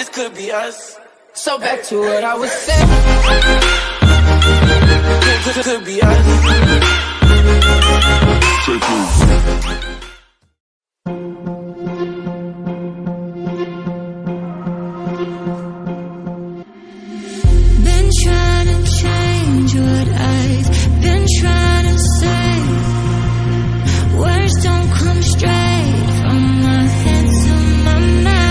this could be us. So back to what I was saying. Could be us. Been trying to change what I've been trying to say. Words don't come straight from my head to my mouth.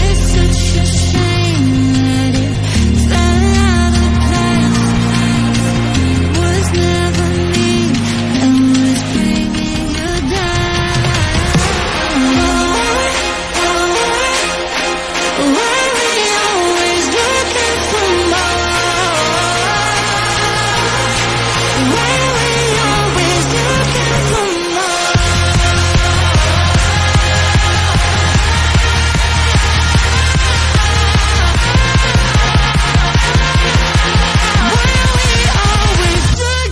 It's such a shame that it fell out of place. Was never me that was bringing you down. Why we always looking for more? Why we always looking for more? Why we always looking for more?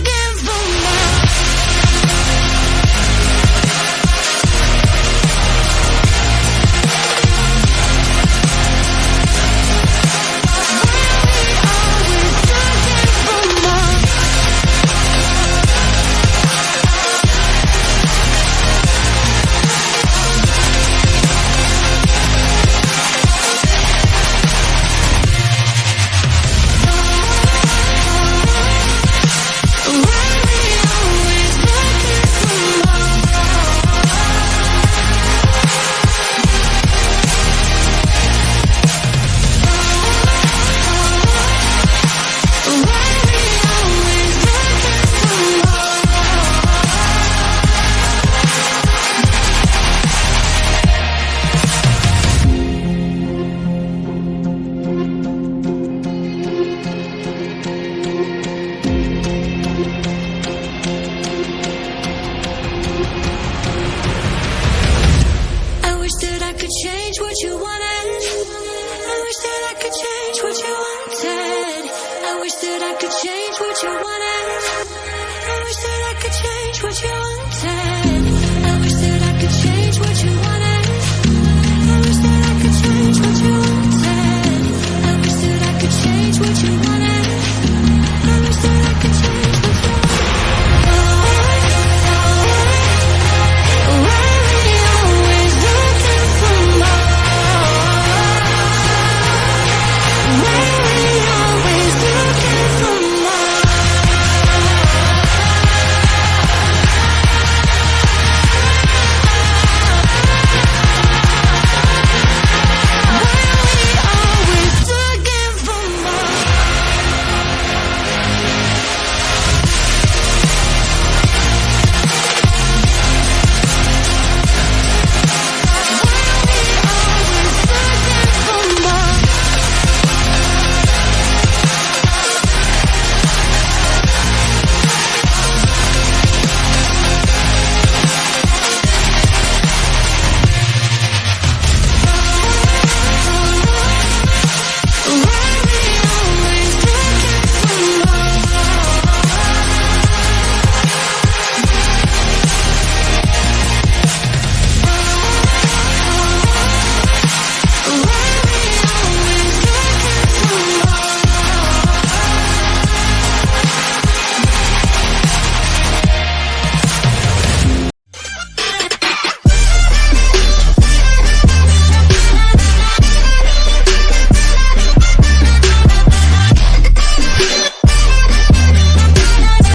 I wish that I could change what you wanted. I wish that I could change what you wanted. I wish that I could change what you wanted. I wish that I could change what you wanted.